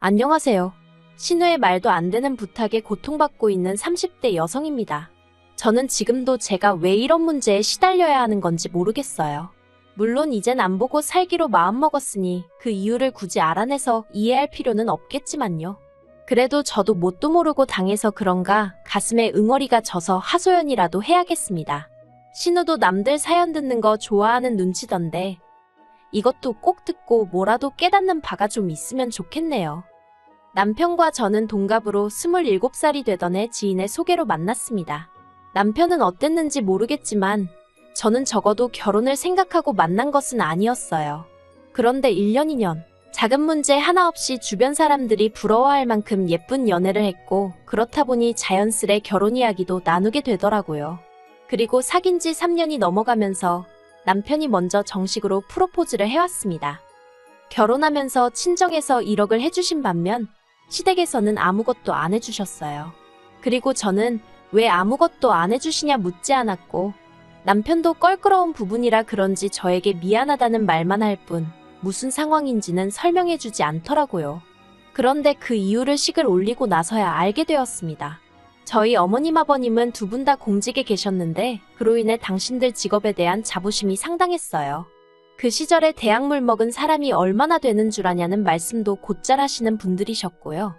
안녕하세요. 신우의 말도 안 되는 부탁에 고통받고 있는 30대 여성입니다. 저는 지금도 제가 왜 이런 문제에 시달려야 하는 건지 모르겠어요. 물론 이젠 안 보고 살기로 마음먹었으니 그 이유를 굳이 알아내서 이해할 필요는 없겠지만요. 그래도 저도 뭣도 모르고 당해서 그런가 가슴에 응어리가 져서 하소연이라도 해야겠습니다. 신우도 남들 사연 듣는 거 좋아하는 눈치던데 이것도 꼭 듣고 뭐라도 깨닫는 바가 좀 있으면 좋겠네요. 남편과 저는 동갑으로 27살이 되던 해 지인의 소개로 만났습니다. 남편은 어땠는지 모르겠지만 저는 적어도 결혼을 생각하고 만난 것은 아니었어요. 그런데 1년 2년 작은 문제 하나 없이 주변 사람들이 부러워할 만큼 예쁜 연애를 했고 그렇다 보니 자연스레 결혼 이야기도 나누게 되더라고요. 그리고 사귄 지 3년이 넘어가면서 남편이 먼저 정식으로 프로포즈를 해왔습니다. 결혼하면서 친정에서 1억을 해주신 반면 시댁에서는 아무것도 안 해주셨어요. 그리고 저는 왜 아무것도 안 해주시냐 묻지 않았고 남편도 껄끄러운 부분이라 그런지 저에게 미안하다는 말만 할 뿐 무슨 상황인지는 설명해주지 않더라고요. 그런데 그 이유를 식을 올리고 나서야 알게 되었습니다. 저희 어머님 아버님은 두 분 다 공직에 계셨는데 그로 인해 당신들 직업에 대한 자부심이 상당했어요. 그 시절에 대학물 먹은 사람이 얼마나 되는 줄 아냐는 말씀도 곧잘 하시는 분들이셨고요.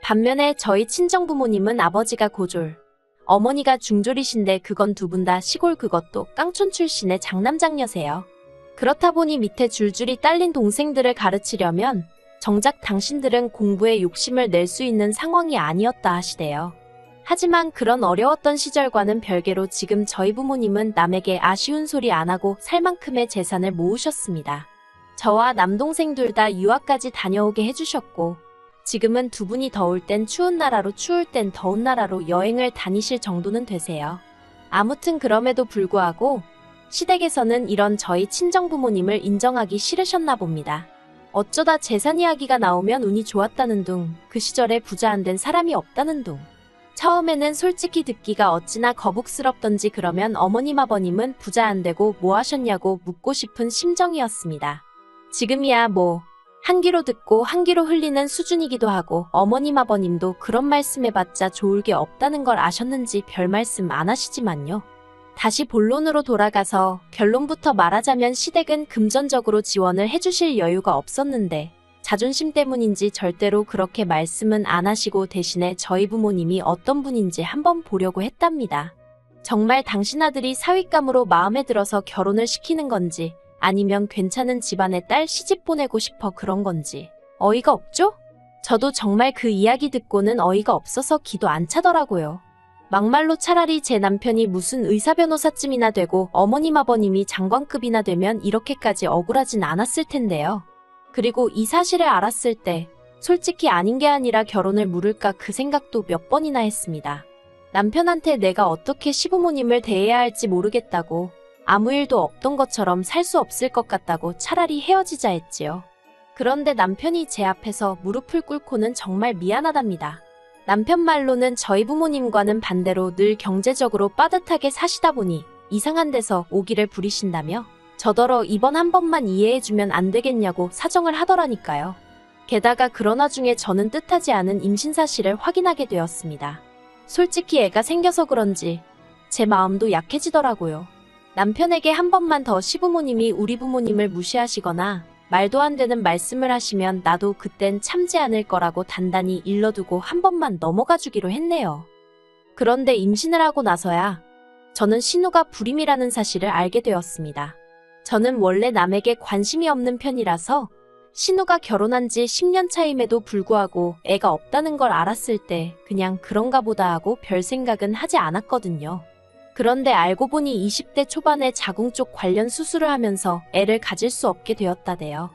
반면에 저희 친정부모님은 아버지가 고졸, 어머니가 중졸이신데 그건 두 분 다 시골 그것도 깡촌 출신의 장남장녀세요. 그렇다 보니 밑에 줄줄이 딸린 동생들을 가르치려면 정작 당신들은 공부에 욕심을 낼 수 있는 상황이 아니었다 하시대요. 하지만 그런 어려웠던 시절과는 별개로 지금 저희 부모님은 남에게 아쉬운 소리 안 하고 살 만큼의 재산을 모으셨습니다. 저와 남동생 둘 다 유학까지 다녀오게 해주셨고 지금은 두 분이 더울 땐 추운 나라로 추울 땐 더운 나라로 여행을 다니실 정도는 되세요. 아무튼 그럼에도 불구하고 시댁에서는 이런 저희 친정부모님을 인정하기 싫으셨나 봅니다. 어쩌다 재산 이야기가 나오면 운이 좋았다는 둥, 그 시절에 부자 안 된 사람이 없다는 둥. 처음에는 솔직히 듣기가 어찌나 거북스럽던지 그러면 어머님 아버님은 부자 안 되고 뭐 하셨냐고 묻고 싶은 심정이었습니다. 지금이야 뭐 한 귀로 듣고 한 귀로 흘리는 수준이기도 하고 어머님 아버님도 그런 말씀해봤자 좋을 게 없다는 걸 아셨는지 별 말씀 안 하시지만요. 다시 본론으로 돌아가서 결론부터 말하자면 시댁은 금전적으로 지원을 해주실 여유가 없었는데 자존심 때문인지 절대로 그렇게 말씀은 안 하시고 대신에 저희 부모님이 어떤 분인지 한번 보려고 했답니다. 정말 당신 아들이 사윗감으로 마음에 들어서 결혼을 시키는 건지 아니면 괜찮은 집안의 딸 시집 보내고 싶어 그런 건지 어이가 없죠? 저도 정말 그 이야기 듣고는 어이가 없어서 기도 안 차더라고요. 막말로 차라리 제 남편이 무슨 의사 변호사쯤이나 되고 어머님 아버님이 장관급이나 되면 이렇게까지 억울하진 않았을 텐데요. 그리고 이 사실을 알았을 때 솔직히 아닌 게 아니라 결혼을 물을까 그 생각도 몇 번이나 했습니다. 남편한테 내가 어떻게 시부모님을 대해야 할지 모르겠다고 아무 일도 없던 것처럼 살 수 없을 것 같다고 차라리 헤어지자 했지요. 그런데 남편이 제 앞에서 무릎을 꿇고는 정말 미안하답니다. 남편 말로는 저희 부모님과는 반대로 늘 경제적으로 빠듯하게 사시다 보니 이상한 데서 오기를 부리신다며 저더러 이번 한 번만 이해해주면 안 되겠냐고 사정을 하더라니까요. 게다가 그런 와중에 저는 뜻하지 않은 임신 사실을 확인하게 되었습니다. 솔직히 애가 생겨서 그런지 제 마음도 약해지더라고요. 남편에게 한 번만 더 시부모님이 우리 부모님을 무시하시거나 말도 안 되는 말씀을 하시면 나도 그땐 참지 않을 거라고 단단히 일러두고 한 번만 넘어가 주기로 했네요. 그런데 임신을 하고 나서야 저는 신우가 불임이라는 사실을 알게 되었습니다. 저는 원래 남에게 관심이 없는 편이라서 신우가 결혼한 지 10년 차임에도 불구하고 애가 없다는 걸 알았을 때 그냥 그런가 보다 하고 별 생각은 하지 않았거든요. 그런데 알고 보니 20대 초반에 자궁 쪽 관련 수술을 하면서 애를 가질 수 없게 되었다대요.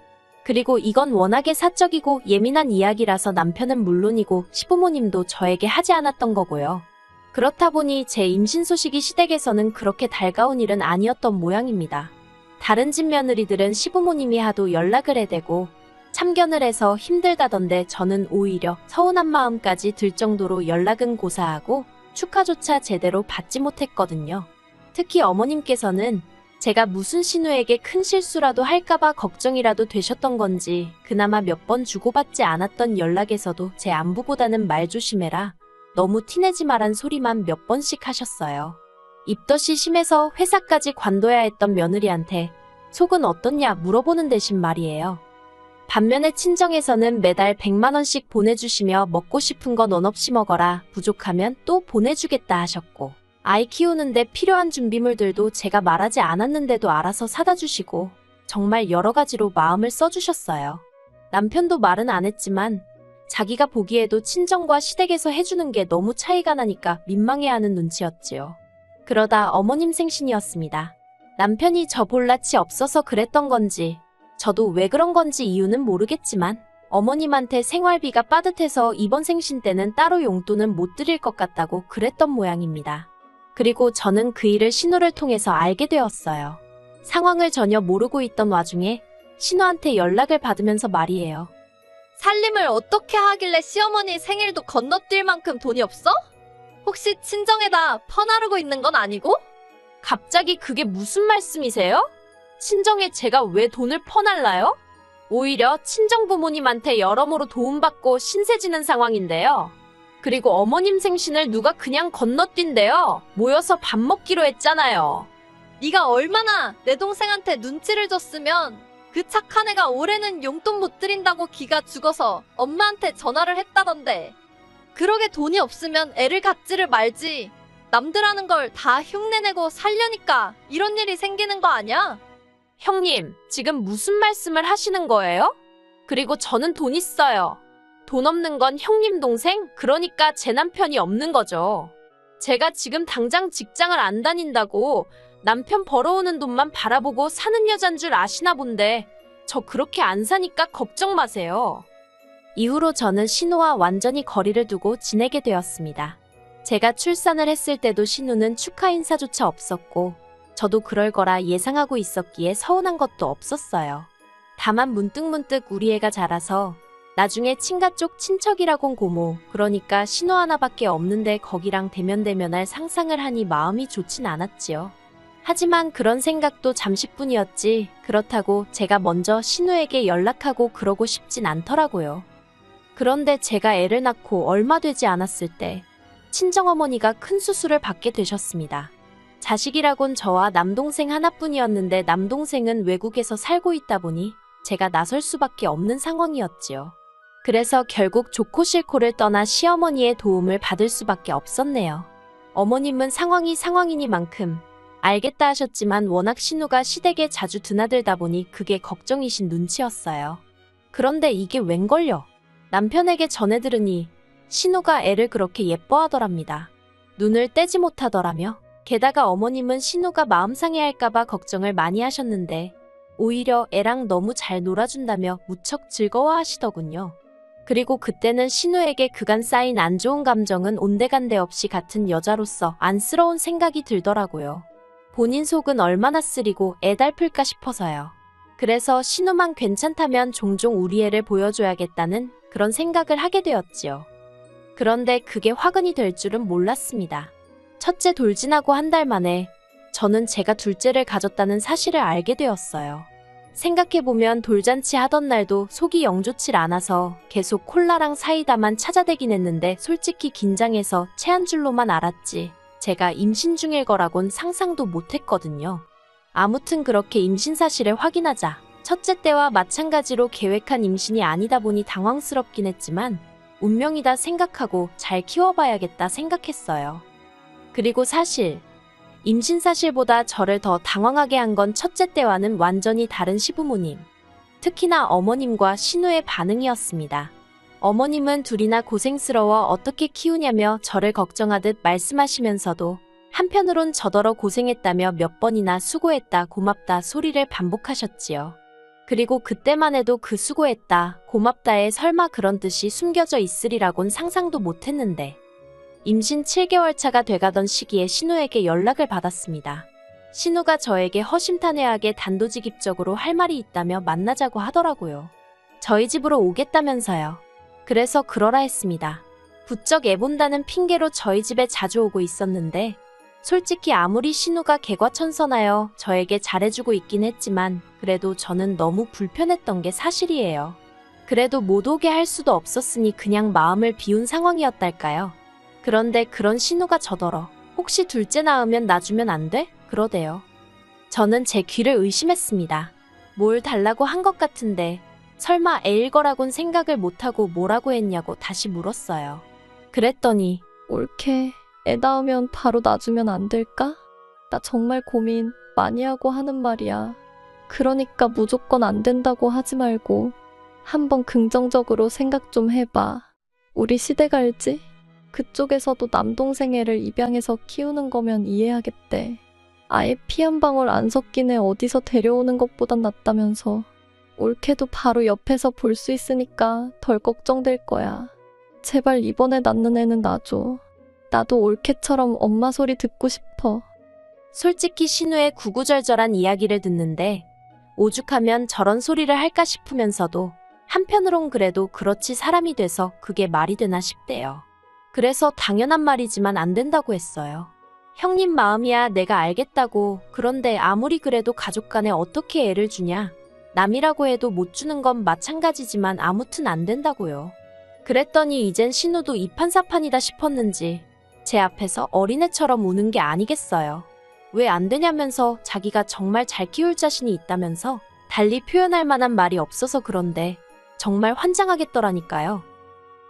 그리고 이건 워낙에 사적이고 예민한 이야기라서 남편은 물론이고 시부모님도 저에게 하지 않았던 거고요. 그렇다 보니 제 임신 소식이 시댁에서는 그렇게 달가운 일은 아니었던 모양입니다. 다른 집 며느리들은 시부모님이 하도 연락을 해대고 참견을 해서 힘들다던데 저는 오히려 서운한 마음까지 들 정도로 연락은 고사하고 축하조차 제대로 받지 못했거든요. 특히 어머님께서는 제가 무슨 신우에게 큰 실수라도 할까봐 걱정이라도 되셨던 건지 그나마 몇 번 주고받지 않았던 연락에서도 제 안부보다는 말 조심해라, 너무 티내지 말란 소리만 몇 번씩 하셨어요. 입덧이 심해서 회사까지 관둬야 했던 며느리한테 속은 어떻냐 물어보는 대신 말이에요. 반면에 친정에서는 매달 100만 원씩 보내주시며 먹고 싶은 거 넌 없이 먹어라, 부족하면 또 보내주겠다 하셨고, 아이 키우는데 필요한 준비물들도 제가 말하지 않았는데도 알아서 사다 주시고 정말 여러 가지로 마음을 써주셨어요. 남편도 말은 안 했지만 자기가 보기에도 친정과 시댁에서 해주는 게 너무 차이가 나니까 민망해하는 눈치였지요. 그러다 어머님 생신이었습니다. 남편이 저 볼 낯이 없어서 그랬던 건지 저도 왜 그런 건지 이유는 모르겠지만 어머님한테 생활비가 빠듯해서 이번 생신 때는 따로 용돈은 못 드릴 것 같다고 그랬던 모양입니다. 그리고 저는 그 일을 신우를 통해서 알게 되었어요. 상황을 전혀 모르고 있던 와중에 신우한테 연락을 받으면서 말이에요. 살림을 어떻게 하길래 시어머니 생일도 건너뛸 만큼 돈이 없어? 혹시 친정에다 퍼나르고 있는 건 아니고? 갑자기 그게 무슨 말씀이세요? 친정에 제가 왜 돈을 퍼날라요? 오히려 친정 부모님한테 여러모로 도움받고 신세지는 상황인데요. 그리고 어머님 생신을 누가 그냥 건너뛴대요. 모여서 밥 먹기로 했잖아요. 네가 얼마나 내 동생한테 눈치를 줬으면 그 착한 애가 올해는 용돈 못 드린다고 기가 죽어서 엄마한테 전화를 했다던데. 그러게 돈이 없으면 애를 갖지를 말지. 남들 하는 걸 다 흉내내고 살려니까 이런 일이 생기는 거 아니야? 형님, 지금 무슨 말씀을 하시는 거예요? 그리고 저는 돈 있어요. 돈 없는 건 형님 동생, 그러니까 제 남편이 없는 거죠. 제가 지금 당장 직장을 안 다닌다고 남편 벌어오는 돈만 바라보고 사는 여잔 줄 아시나 본데 저 그렇게 안 사니까 걱정 마세요. 이후로 저는 신우와 완전히 거리를 두고 지내게 되었습니다. 제가 출산을 했을 때도 신우는 축하 인사조차 없었고 저도 그럴 거라 예상하고 있었기에 서운한 것도 없었어요. 다만 문득문득 우리 애가 자라서 나중에 친가 쪽 친척이라곤 고모, 그러니까 신우 하나밖에 없는데 거기랑 대면대면할 상상을 하니 마음이 좋진 않았지요. 하지만 그런 생각도 잠시뿐이었지 그렇다고 제가 먼저 신우에게 연락하고 그러고 싶진 않더라고요. 그런데 제가 애를 낳고 얼마 되지 않았을 때 친정어머니가 큰 수술을 받게 되셨습니다. 자식이라곤 저와 남동생 하나뿐이었는데 남동생은 외국에서 살고 있다 보니 제가 나설 수밖에 없는 상황이었지요. 그래서 결국 좋고 싫고를 떠나 시어머니의 도움을 받을 수밖에 없었네요. 어머님은 상황이 상황이니만큼 알겠다 하셨지만 워낙 신우가 시댁에 자주 드나들다 보니 그게 걱정이신 눈치였어요. 그런데 이게 웬걸요? 남편에게 전해 들으니 신우가 애를 그렇게 예뻐하더랍니다. 눈을 떼지 못하더라며. 게다가 어머님은 신우가 마음 상해할까봐 걱정을 많이 하셨는데 오히려 애랑 너무 잘 놀아준다며 무척 즐거워하시더군요. 그리고 그때는 신우에게 그간 쌓인 안 좋은 감정은 온데간데 없이 같은 여자로서 안쓰러운 생각이 들더라고요. 본인 속은 얼마나 쓰리고 애달플까 싶어서요. 그래서 신우만 괜찮다면 종종 우리 애를 보여줘야겠다는 그런 생각을 하게 되었지요. 그런데 그게 화근이 될 줄은 몰랐습니다. 첫째 돌진하고 한 달 만에 저는 제가 둘째를 가졌다는 사실을 알게 되었어요. 생각해보면 돌잔치 하던 날도 속이 영 좋질 않아서 계속 콜라랑 사이다만 찾아대긴 했는데 솔직히 긴장해서 체한 줄로만 알았지 제가 임신 중일 거라곤 상상도 못했거든요. 아무튼 그렇게 임신 사실을 확인하자 첫째 때와 마찬가지로 계획한 임신이 아니다 보니 당황스럽긴 했지만 운명이다 생각하고 잘 키워봐야겠다 생각했어요. 그리고 사실 임신 사실보다 저를 더 당황하게 한 건 첫째 때와는 완전히 다른 시부모님, 특히나 어머님과 신우의 반응이었습니다. 어머님은 둘이나 고생스러워 어떻게 키우냐며 저를 걱정하듯 말씀하시면서도 한편으론 저더러 고생했다며 몇 번이나 수고했다, 고맙다 소리를 반복하셨지요. 그리고 그때만 해도 그 수고했다, 고맙다에 설마 그런 뜻이 숨겨져 있으리라곤 상상도 못했는데 임신 7개월 차가 돼가던 시기에 신우에게 연락을 받았습니다. 신우가 저에게 허심탄회하게 단도직입적으로 할 말이 있다며 만나자고 하더라고요. 저희 집으로 오겠다면서요. 그래서 그러라 했습니다. 부쩍 애 본다는 핑계로 저희 집에 자주 오고 있었는데 솔직히 아무리 신우가 개과천선하여 저에게 잘해주고 있긴 했지만 그래도 저는 너무 불편했던 게 사실이에요. 그래도 못 오게 할 수도 없었으니 그냥 마음을 비운 상황이었달까요. 그런데 그런 신우가 저더러 혹시 둘째 낳으면 놔주면 안 돼? 그러대요. 저는 제 귀를 의심했습니다. 뭘 달라고 한 것 같은데 설마 애일 거라곤 생각을 못하고 뭐라고 했냐고 다시 물었어요. 그랬더니 옳게 애 낳으면 바로 놔주면 안 될까? 나 정말 고민 많이 하고 하는 말이야. 그러니까 무조건 안 된다고 하지 말고 한번 긍정적으로 생각 좀 해봐. 우리 시댁 알지? 그쪽에서도 남동생 애를 입양해서 키우는 거면 이해하겠대. 아예 피 한 방울 안 섞인 애 어디서 데려오는 것보단 낫다면서. 옳게도 바로 옆에서 볼 수 있으니까 덜 걱정될 거야. 제발 이번에 낳는 애는 놔줘. 나도 옳게처럼 엄마 소리 듣고 싶어. 솔직히 신우의 구구절절한 이야기를 듣는데 오죽하면 저런 소리를 할까 싶으면서도 한편으론 그래도 그렇지 사람이 돼서 그게 말이 되나 싶대요. 그래서 당연한 말이지만 안 된다고 했어요. 형님 마음이야 내가 알겠다고. 그런데 아무리 그래도 가족 간에 어떻게 애를 주냐. 남이라고 해도 못 주는 건 마찬가지지만 아무튼 안 된다고요. 그랬더니 이젠 신우도 이판사판이다 싶었는지 제 앞에서 어린애처럼 우는 게 아니겠어요. 왜 안 되냐면서 자기가 정말 잘 키울 자신이 있다면서 달리 표현할 만한 말이 없어서 그런데 정말 환장하겠더라니까요.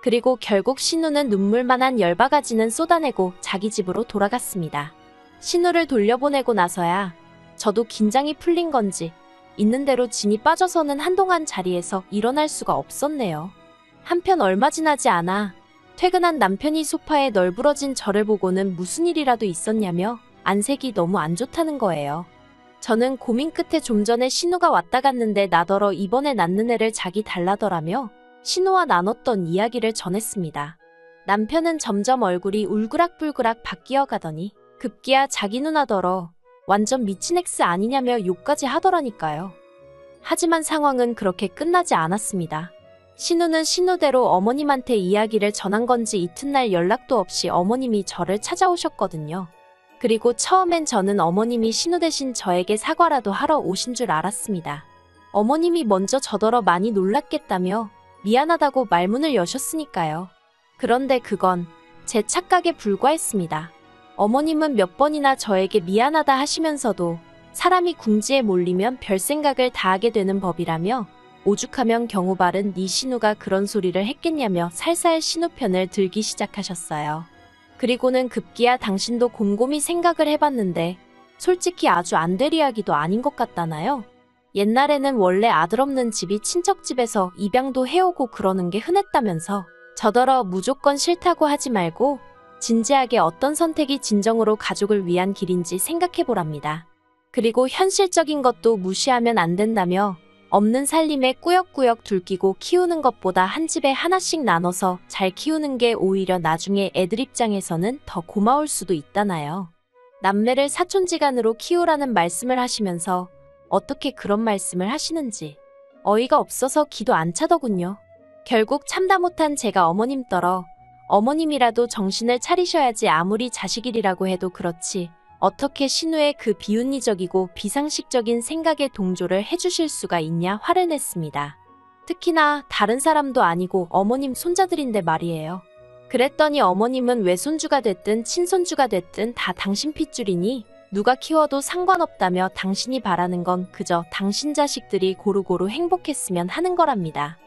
그리고 결국 신우는 눈물만한 열바가지는 쏟아내고 자기 집으로 돌아갔습니다. 신우를 돌려보내고 나서야 저도 긴장이 풀린 건지 있는 대로 진이 빠져서는 한동안 자리에서 일어날 수가 없었네요. 한편 얼마 지나지 않아 퇴근한 남편이 소파에 널브러진 저를 보고는 무슨 일이라도 있었냐며 안색이 너무 안 좋다는 거예요. 저는 고민 끝에 좀 전에 신우가 왔다 갔는데 나더러 이번에 낳는 애를 자기 달라더라며 신우와 나눴던 이야기를 전했습니다. 남편은 점점 얼굴이 울그락불그락 바뀌어 가더니 급기야 자기 누나더러 완전 미친 엑스 아니냐며 욕까지 하더라니까요. 하지만 상황은 그렇게 끝나지 않았습니다. 신우는 신우대로 어머님한테 이야기를 전한 건지 이튿날 연락도 없이 어머님이 저를 찾아오셨거든요. 그리고 처음엔 저는 어머님이 신우 대신 저에게 사과라도 하러 오신 줄 알았습니다. 어머님이 먼저 저더러 많이 놀랐겠다며 미안하다고 말문을 여셨으니까요. 그런데 그건 제 착각에 불과했습니다. 어머님은 몇 번이나 저에게 미안하다 하시면서도 사람이 궁지에 몰리면 별 생각을 다 하게 되는 법이라며 오죽하면 경우 바른 네 신우가 그런 소리를 했겠냐며 살살 신우 편을 들기 시작하셨어요. 그리고는 급기야 당신도 곰곰이 생각을 해봤는데 솔직히 아주 안 될 이야기도 아닌 것 같다나요? 옛날에는 원래 아들 없는 집이 친척 집에서 입양도 해오고 그러는 게 흔했다면서 저더러 무조건 싫다고 하지 말고 진지하게 어떤 선택이 진정으로 가족을 위한 길인지 생각해보랍니다. 그리고 현실적인 것도 무시하면 안 된다며 없는 살림에 꾸역꾸역 둘끼고 키우는 것보다 한 집에 하나씩 나눠서 잘 키우는 게 오히려 나중에 애들 입장에서는 더 고마울 수도 있다나요. 남매를 사촌지간으로 키우라는 말씀을 하시면서 어떻게 그런 말씀을 하시는지 어이가 없어서 기도 안 차더군요. 결국 참다 못한 제가 어머님 떨어 어머님이라도 정신을 차리셔야지 아무리 자식이라고 해도 그렇지 어떻게 신우의 그 비윤리적이고 비상식적인 생각에 동조를 해주실 수가 있냐 화를 냈습니다. 특히나 다른 사람도 아니고 어머님 손자들인데 말이에요. 그랬더니 어머님은 외손주가 됐든 친손주가 됐든 다 당신 핏줄이니 누가 키워도 상관없다며 당신이 바라는 건 그저 당신 자식들이 고루고루 행복했으면 하는 거랍니다.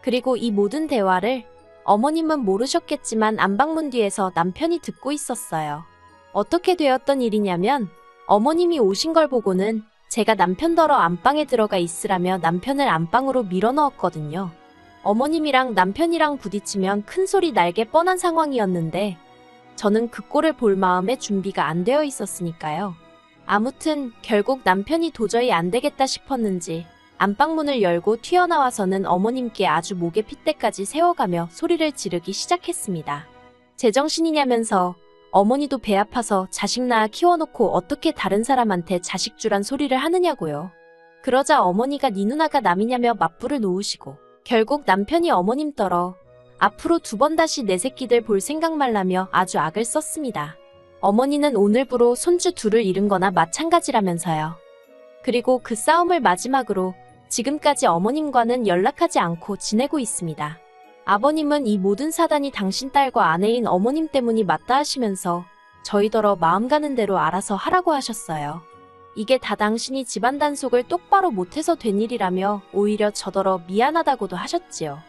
그리고 이 모든 대화를 어머님은 모르셨겠지만 안방문 뒤에서 남편이 듣고 있었어요. 어떻게 되었던 일이냐면 어머님이 오신 걸 보고는 제가 남편더러 안방에 들어가 있으라며 남편을 안방으로 밀어넣었거든요. 어머님이랑 남편이랑 부딪히면 큰 소리 날게 뻔한 상황이었는데 저는 그 꼴을 볼 마음의 준비가 안 되어 있었으니까요. 아무튼 결국 남편이 도저히 안 되겠다 싶었는지 안방문을 열고 튀어나와서는 어머님께 아주 목에 핏대까지 세워가며 소리를 지르기 시작했습니다. 제정신이냐면서 어머니도 배 아파서 자식 낳아 키워놓고 어떻게 다른 사람한테 자식 주란 소리를 하느냐고요. 그러자 어머니가 네 누나가 남이냐며 맞불을 놓으시고 결국 남편이 어머님 떨어 앞으로 2번 다시 내 새끼들 볼 생각 말라며 아주 악을 썼습니다. 어머니는 오늘부로 손주 둘을 잃은 거나 마찬가지라면서요. 그리고 그 싸움을 마지막으로 지금까지 어머님과는 연락하지 않고 지내고 있습니다. 아버님은 이 모든 사단이 당신 딸과 아내인 어머님 때문이 맞다 하시면서 저희더러 마음 가는 대로 알아서 하라고 하셨어요. 이게 다 당신이 집안 단속을 똑바로 못해서 된 일이라며 오히려 저더러 미안하다고도 하셨지요.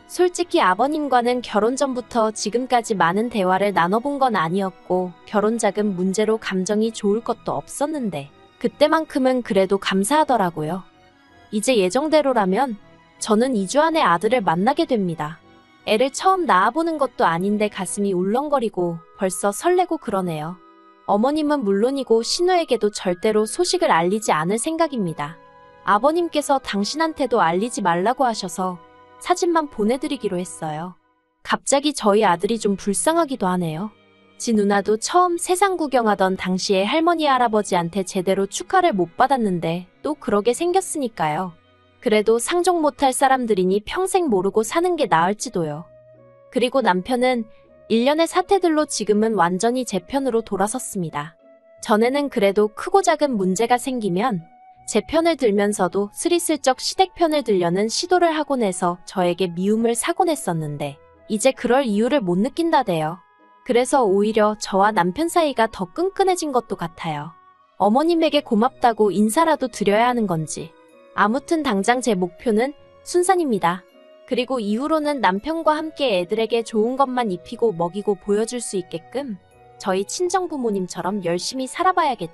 솔직히 아버님과는 결혼 전부터 지금까지 많은 대화를 나눠본 건 아니었고 결혼 자금 문제로 감정이 좋을 것도 없었는데 그때만큼은 그래도 감사하더라고요. 이제 예정대로라면 저는 2주 안에 아들을 만나게 됩니다. 애를 처음 낳아보는 것도 아닌데 가슴이 울렁거리고 벌써 설레고 그러네요. 어머님은 물론이고 신우에게도 절대로 소식을 알리지 않을 생각입니다. 아버님께서 당신한테도 알리지 말라고 하셔서 사진만 보내드리기로 했어요. 갑자기 저희 아들이 좀 불쌍하기도 하네요. 지 누나도 처음 세상 구경하던 당시에 할머니 할아버지한테 제대로 축하를 못 받았는데 또 그러게 생겼으니까요. 그래도 상종 못할 사람들이니 평생 모르고 사는 게 나을지도요. 그리고 남편은 일련의 사태들로 지금은 완전히 제 편으로 돌아섰습니다. 전에는 그래도 크고 작은 문제가 생기면 제 편을 들면서도 스리슬쩍 시댁 편을 들려는 시도를 하곤 해서 저에게 미움을 사곤 했었는데 이제 그럴 이유를 못 느낀다대요. 그래서 오히려 저와 남편 사이가 더 끈끈해진 것도 같아요. 어머님에게 고맙다고 인사라도 드려야 하는 건지. 아무튼 당장 제 목표는 순산입니다. 그리고 이후로는 남편과 함께 애들에게 좋은 것만 입히고 먹이고 보여줄 수 있게끔 저희 친정 부모님처럼 열심히 살아봐야겠지요.